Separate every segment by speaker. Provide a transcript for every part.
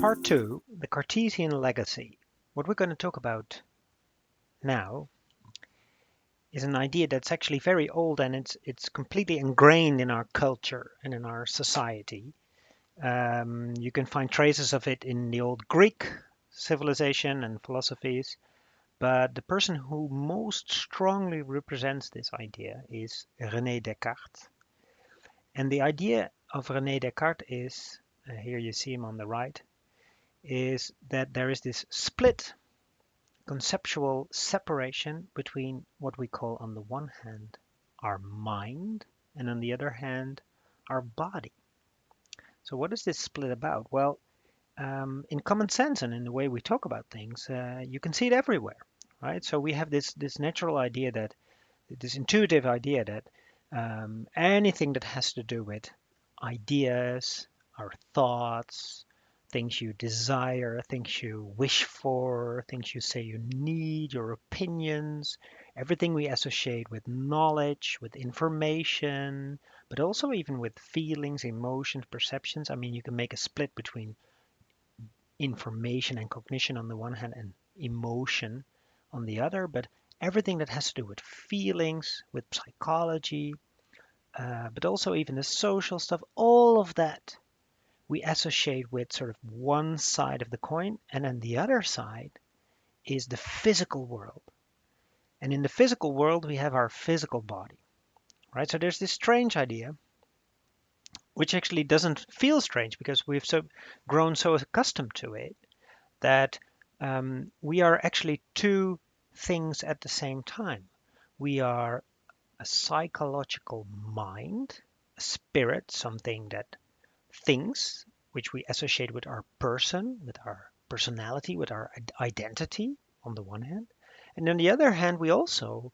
Speaker 1: Part 2, the Cartesian legacy. What we're going to talk about now is an idea that's actually very old, and it's completely ingrained in our culture and in our society. You can find traces of it in the old Greek civilization and philosophies, but the person who most strongly represents this idea is Rene Descartes. And the idea of Rene Descartes is, here you see him on the right, is that there is this split conceptual separation between what we call, on the one hand, our mind, and on the other hand, our body. So what is this split about? Well, in common sense and in the way we talk about things, you can see it everywhere, right? So we have this natural idea that, this intuitive idea that anything that has to do with ideas, our thoughts, things you desire, things you wish for, things you say you need, your opinions, everything we associate with knowledge, with information, but also even with feelings, emotions, perceptions. I mean, you can make a split between information and cognition on the one hand and emotion on the other, but everything that has to do with feelings, with psychology, but also even the social stuff, all of that we associate with sort of one side of the coin, and then the other side is the physical world. And in the physical world, we have our physical body, right? So there's this strange idea, which actually doesn't feel strange because we've grown so accustomed to it, that we are actually two things at the same time. We are a psychological mind, a spirit, something that thinks, which we associate with our person, with our personality, with our identity on the one hand. And on the other hand, we also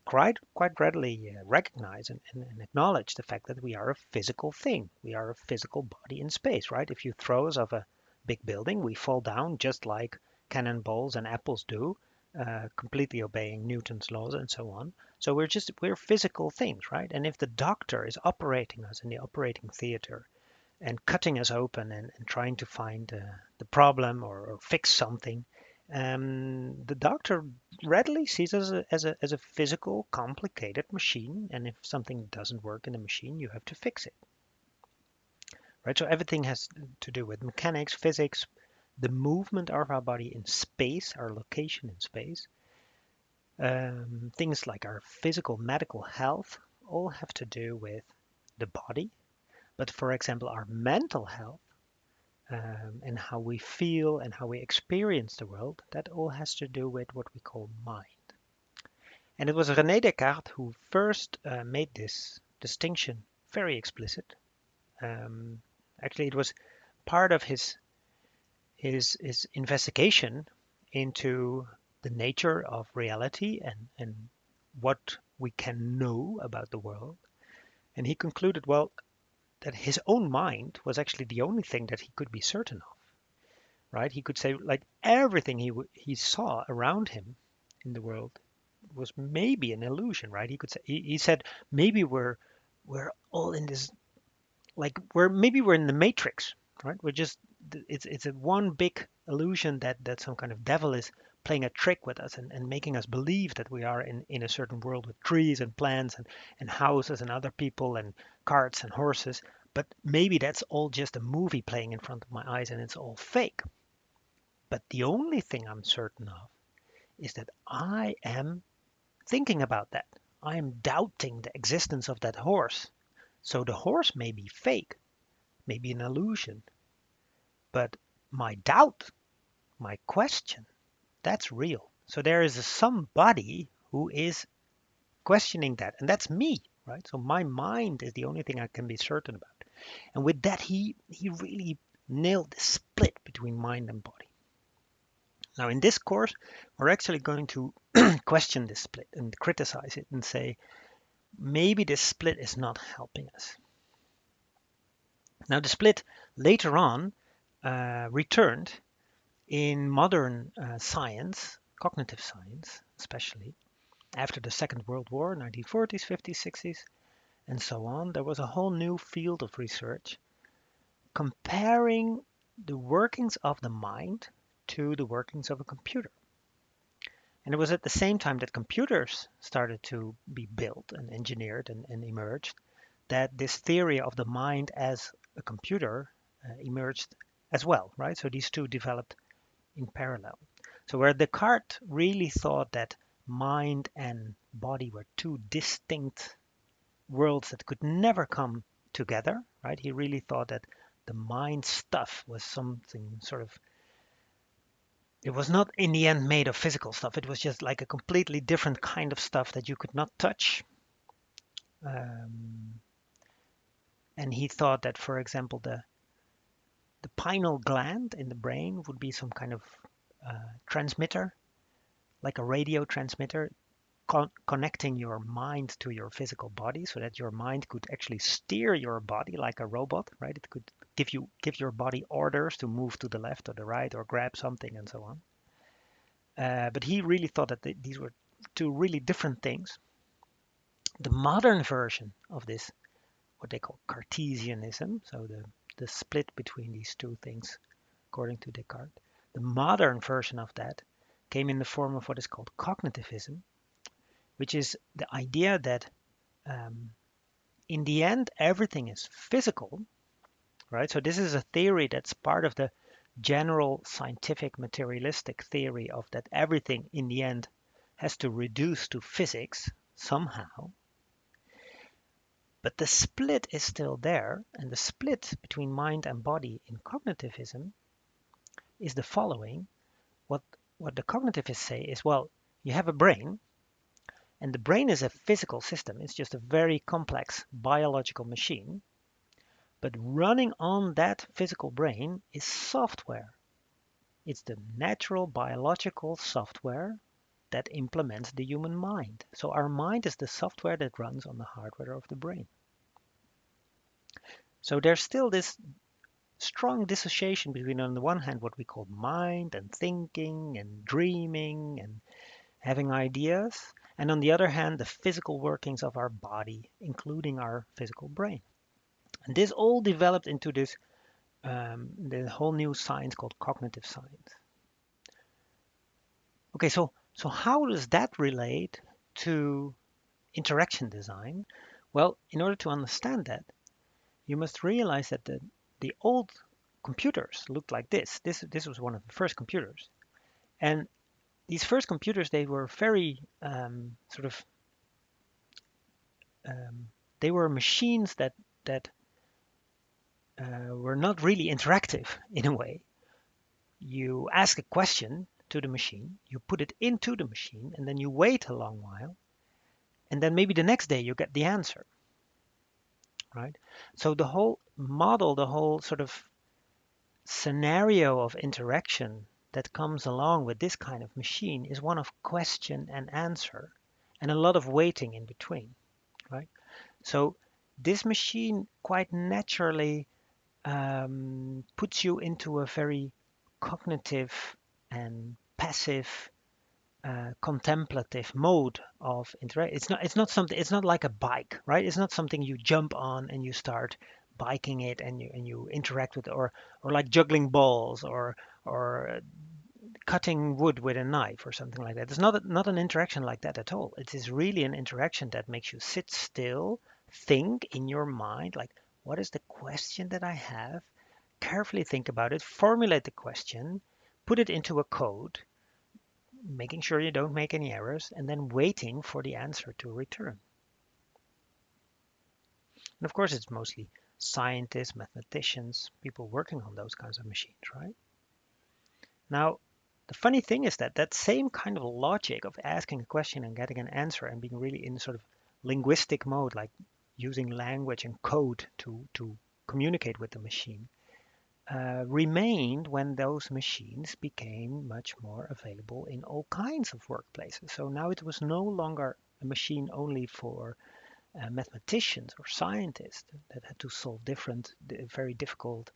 Speaker 1: quite readily recognize and acknowledge the fact that we are a physical thing. We are a physical body in space, right? If you throw us off a big building, we fall down just like cannonballs and apples do, completely obeying Newton's laws and so on. So we're physical things, right? And if the doctor is operating us in the operating theater and cutting us open and trying to find the problem or fix something, the doctor readily sees us as a physical, complicated machine. And if something doesn't work in the machine, you have to fix it, right? So everything has to do with mechanics, physics, the movement of our body in space, our location in space. Things like our physical medical health all have to do with the body. But for example, our mental health and how we feel and how we experience the world, that all has to do with what we call mind. And it was Rene Descartes who first made this distinction very explicit. Actually, it was part of his investigation into the nature of reality and what we can know about the world. And he concluded, well, that his own mind was actually the only thing that he could be certain of, right? He could say, like, everything he saw around him in the world was maybe an illusion, right? He could say, he said, maybe we're all in this, like, maybe we're in the matrix, right? We're just, it's a one big illusion that some kind of devil is playing a trick with us and making us believe that we are in a certain world with trees and plants and houses and other people and carts and horses. But maybe that's all just a movie playing in front of my eyes and it's all fake. But the only thing I'm certain of is that I am thinking about that. I am doubting the existence of that horse. So the horse may be fake, maybe an illusion, but my doubt, my question, that's real. So there is somebody who is questioning that, and that's me, right? So my mind is the only thing I can be certain about. And with that, he really nailed the split between mind and body. Now, in this course, we're actually going to question this split and criticize it and say, maybe this split is not helping us. Now, the split later on returned in modern science, cognitive science especially, after the Second World War, 1940s, 50s, 60s, and so on. There was a whole new field of research comparing the workings of the mind to the workings of a computer. And it was at the same time that computers started to be built and engineered and emerged that this theory of the mind as a computer emerged as well, right? So these two developed in parallel. So where Descartes really thought that mind and body were two distinct worlds that could never come together, right? He really thought that the mind stuff was something sort of, it was not in the end made of physical stuff. It was just like a completely different kind of stuff that you could not touch. Um, and he thought that, for example, the pineal gland in the brain would be some kind of transmitter, like a radio transmitter, connecting your mind to your physical body so that your mind could actually steer your body like a robot, right? It could give your body orders to move to the left or the right or grab something and so on. But he really thought that these were two really different things. The modern version of this, what they call Cartesianism, so the split between these two things, according to Descartes, the modern version of that came in the form of what is called cognitivism, which is the idea that um, in the end, everything is physical, right? So this is a theory that's part of the general scientific materialistic theory of that everything in the end has to reduce to physics somehow. But the split is still there, and the split between mind and body in cognitivism is the following. What the cognitivists say is, well, you have a brain, and the brain is a physical system. It's just a very complex biological machine. But running on that physical brain is software. It's the natural biological software that implements the human mind. So our mind is the software that runs on the hardware of the brain. So there's still this strong dissociation between, on the one hand, what we call mind and thinking and dreaming and having ideas, and on the other hand, the physical workings of our body, including our physical brain. And this all developed into this the whole new science called cognitive science. Okay, so how does that relate to interaction design? Well, in order to understand that, you must realize that the old computers looked like this. This was one of the first computers, and these first computers, they were very sort of they were machines that were not really interactive in a way. You ask a question to the machine, you put it into the machine, and then you wait a long while, and then maybe the next day you get the answer, right? So the whole model, the whole sort of scenario of interaction that comes along with this kind of machine is one of question and answer and a lot of waiting in between, right? So this machine quite naturally puts you into a very cognitive and passive contemplative mode of interaction. It's not something. It's not like a bike, right? It's not something you jump on and you start biking it and you interact with it, or like juggling balls or cutting wood with a knife or something like that. It's not an interaction like that at all. It is really an interaction that makes you sit still, think in your mind, like, what is the question that I have? Carefully think about it, formulate the question, put it into a code, making sure you don't make any errors, and then waiting for the answer to return. And of course, it's mostly scientists, mathematicians, people working on those kinds of machines, right? Now, the funny thing is that that same kind of logic of asking a question and getting an answer and being really in sort of linguistic mode, like using language and code to communicate with the machine, remained when those machines became much more available in all kinds of workplaces. So now it was no longer a machine only for mathematicians or scientists that had to solve different, very difficult,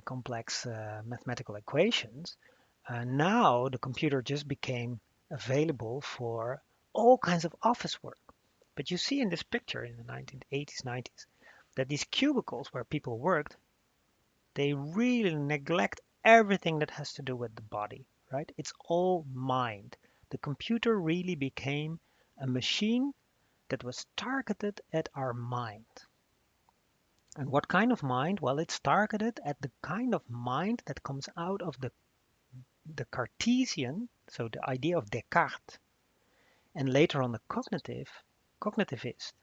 Speaker 1: complex mathematical equations. Now the computer just became available for all kinds of office work. But you see in this picture in the 1980s, 90s, that these cubicles where people worked, they really neglect everything that has to do with the body, right? It's all mind. The computer really became a machine that was targeted at our mind. And what kind of mind? Well, it's targeted at the kind of mind that comes out of the Cartesian, so the idea of Descartes, and later on the cognitivist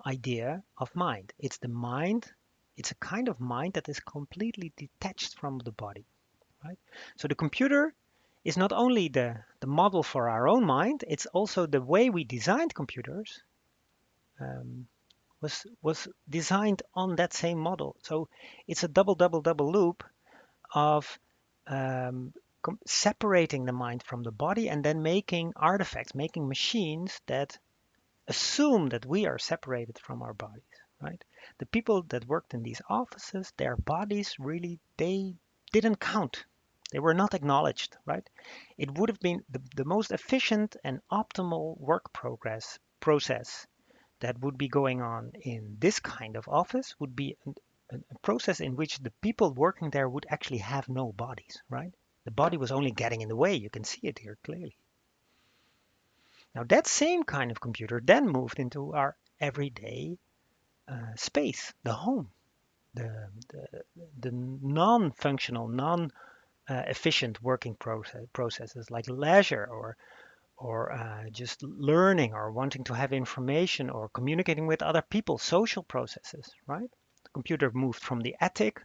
Speaker 1: idea of mind. It's the mind, it's a kind of mind that is completely detached from the body, right? So the computer is not only the model for our own mind, it's also the way we designed computers um, was designed on that same model. So it's a double loop of um, separating the mind from the body and then making artifacts, making machines that assume that we are separated from our bodies, right? The people that worked in these offices, their bodies really, they didn't count. They were not acknowledged, right? It would have been the most efficient and optimal work process that would be going on in this kind of office would be a process in which the people working there would actually have no bodies, right? The body was only getting in the way. You can see it here clearly. Now that same kind of computer then moved into our everyday space, the home, the non-functional, non-efficient working processes like leisure or just learning or wanting to have information or communicating with other people, social processes, right? The computer moved from the attic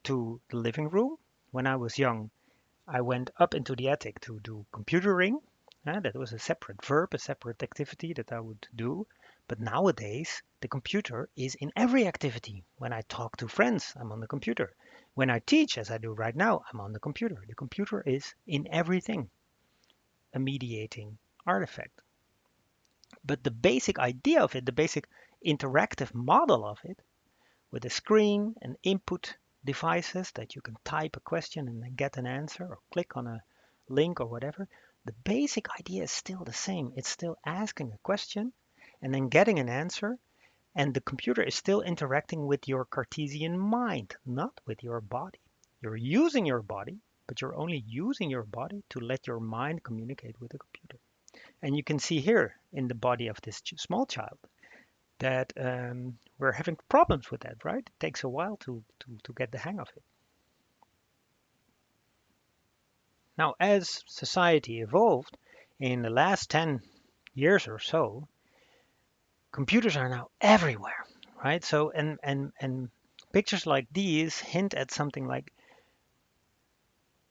Speaker 1: to the living room. When I was young, I went up into the attic to do computering. That was a separate verb, a separate activity that I would do. But nowadays, the computer is in every activity. When I talk to friends, I'm on the computer. When I teach, as I do right now, I'm on the computer. The computer is in everything, a mediating artifact. But the basic idea of it, the basic interactive model of it, with a screen and input devices that you can type a question and then get an answer or click on a link or whatever, the basic idea is still the same. It's still asking a question and then getting an answer, and the computer is still interacting with your Cartesian mind, not with your body. You're using your body, but you're only using your body to let your mind communicate with the computer. And you can see here in the body of this small child that we're having problems with that, right? It takes a while to get the hang of it. Now, as society evolved in the last 10 years or so, computers are now everywhere, right? So, and pictures like these hint at something like,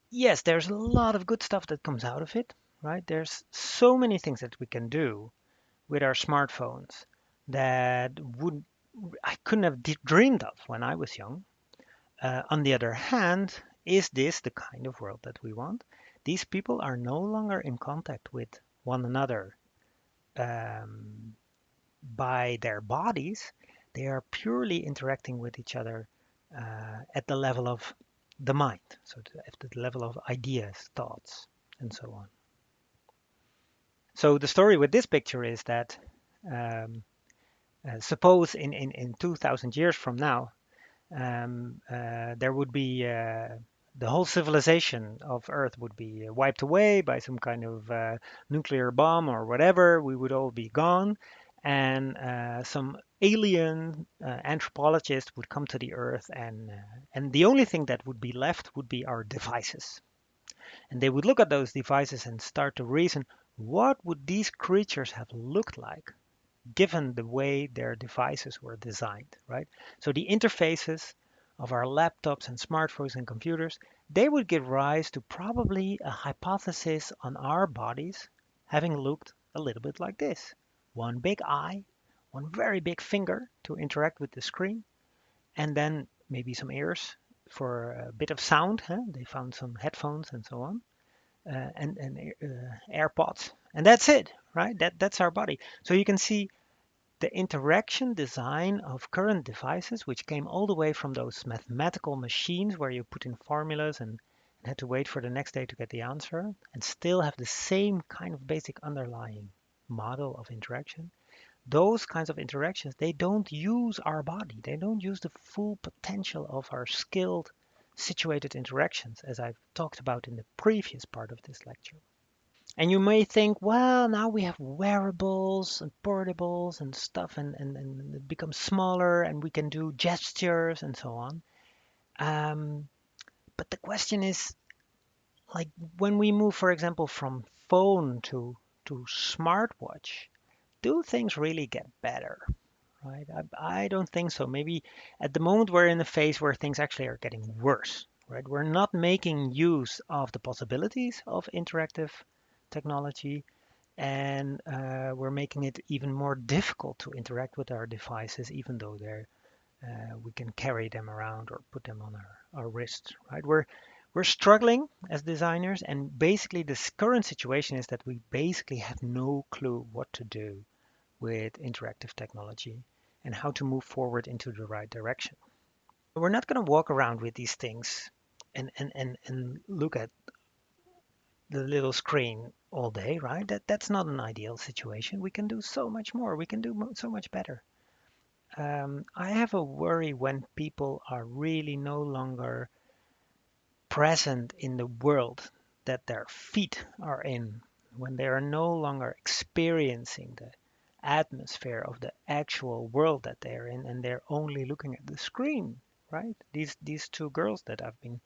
Speaker 1: yes, there's a lot of good stuff that comes out of it, right? There's so many things that we can do with our smartphones that I couldn't have dreamed of when I was young. On the other hand, is this the kind of world that we want? These people are no longer in contact with one another um, by their bodies. They are purely interacting with each other at the level of the mind, so at the level of ideas, thoughts, and so on. So the story with this picture is that suppose in 2000 years from now, there would be the whole civilization of Earth would be wiped away by some kind of nuclear bomb or whatever. We would all be gone, and some alien anthropologist would come to the Earth, and the only thing that would be left would be our devices. And they would look at those devices and start to reason, what would these creatures have looked like given the way their devices were designed, right? So the interfaces of our laptops and smartphones and computers, they would give rise to probably a hypothesis on our bodies having looked a little bit like this. One big eye, one very big finger to interact with the screen, and then maybe some ears for a bit of sound. They found some headphones and so on, and AirPods, and that's it, right? That's our body. So you can see the interaction design of current devices, which came all the way from those mathematical machines where you put in formulas and had to wait for the next day to get the answer, and still have the same kind of basic underlying model of interaction. Those kinds of interactions, they don't use our body. They don't use the full potential of our skilled situated interactions, as I've talked about in the previous part of this lecture. And you may think, well, now we have wearables and portables and stuff, and it becomes smaller, and we can do gestures and so on. But the question is, like when we move, for example, from phone to smartwatch, do things really get better? Right? I don't think so. Maybe at the moment we're in a phase where things actually are getting worse, right? We're not making use of the possibilities of interactive technology, and we're making it even more difficult to interact with our devices, even though we can carry them around or put them on our wrist, right? We're struggling as designers, and basically this current situation is that we basically have no clue what to do with interactive technology and how to move forward into the right direction. We're not going to walk around with these things and look at the little screen all day, right? That's not an ideal situation. We can do so much more. We can do so much better. I have a worry when people are really no longer present in the world that their feet are in, when they are no longer experiencing the atmosphere of the actual world that they're in, and they're only looking at the screen, right? These two girls that I've been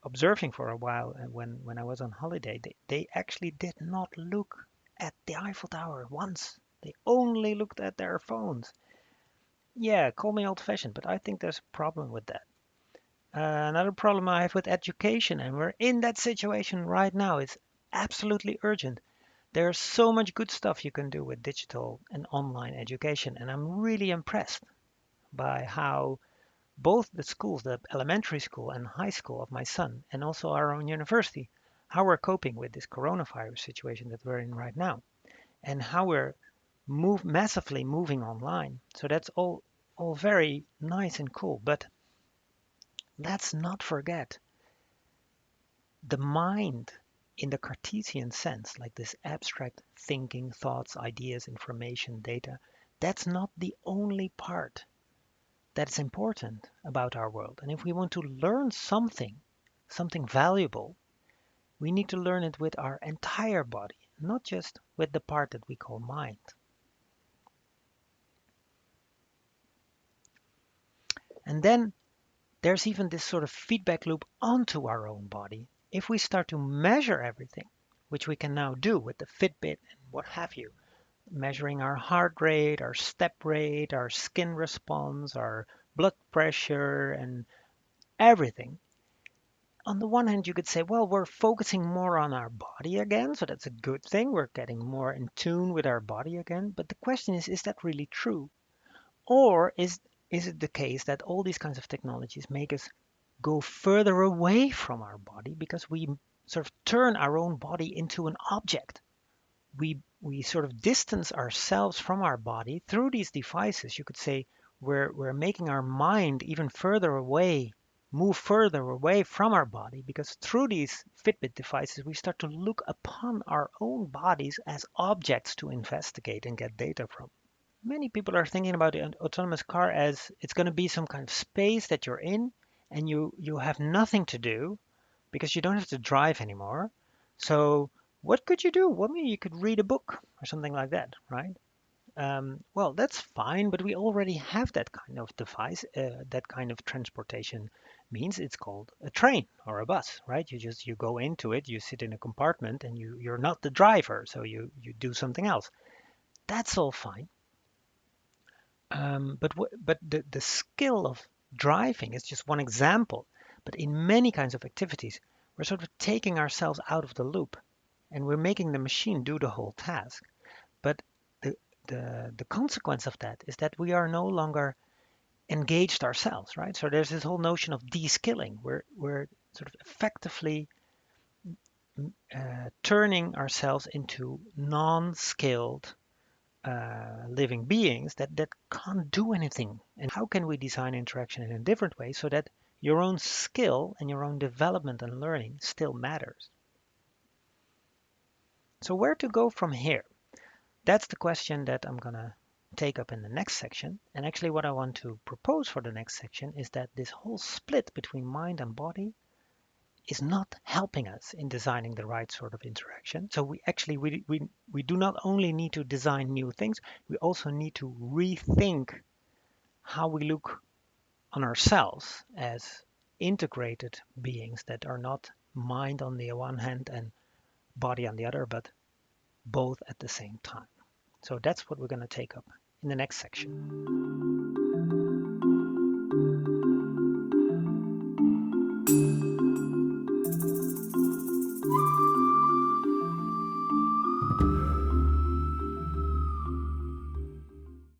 Speaker 1: observing for a while, and when I was on holiday, they actually did not look at the Eiffel Tower once. They only looked at their phones. Yeah, call me old-fashioned, but I think there's a problem with that. Another problem I have with education, and we're in that situation right now, is absolutely urgent. There's so much good stuff you can do with digital and online education, and I'm really impressed by how both the schools, the elementary school and high school of my son, and also our own university, how we're coping with this coronavirus situation that we're in right now, and how we're massively moving online. So that's all very nice and cool, but let's not forget the mind in the Cartesian sense, like this abstract thinking, thoughts, ideas, information, data. That's not the only part that's important about our world. And if we want to learn something valuable, we need to learn it with our entire body, not just with the part that we call mind. And then there's even this sort of feedback loop onto our own body. If we start to measure everything, which we can now do with the Fitbit and what have you, measuring our heart rate, our step rate, our skin response, our blood pressure, and everything. On the one hand, you could say, well, we're focusing more on our body again, so that's a good thing. We're getting more in tune with our body again. But the question is that really true? Or is it the case that all these kinds of technologies make us go further away from our body because we sort of turn our own body into an object? We sort of distance ourselves from our body through these devices. You could say we're making our mind even further away, move further away from our body, because through these Fitbit devices we start to look upon our own bodies as objects to investigate and get data from. Many people are thinking about an autonomous car as it's going to be some kind of space that you're in, and you have nothing to do because you don't have to drive anymore. So what could you do? Well, maybe you could read a book or something like that, right? Well, that's fine, but we already have that kind of device, that kind of transportation means. It's called a train or a bus, right? You go into it, you sit in a compartment, and you're not the driver, so you do something else. That's all fine. But the skill of driving is just one example. But in many kinds of activities, we're sort of taking ourselves out of the loop, and we're making the machine do the whole task. But the the consequence of that is that we are no longer engaged ourselves, right? So there's this whole notion of de-skilling. We're sort of effectively turning ourselves into non-skilled living beings that can't do anything. And how can we design interaction in a different way so that your own skill and your own development and learning still matters? So where to go from here? That's the question that I'm gonna take up in the next section. And actually what I want to propose for the next section is that this whole split between mind and body is not helping us in designing the right sort of interaction. So we do not only need to design new things, we also need to rethink how we look on ourselves as integrated beings that are not mind on the one hand and body on the other, but both at the same time. So that's what we're going to take up in the next section.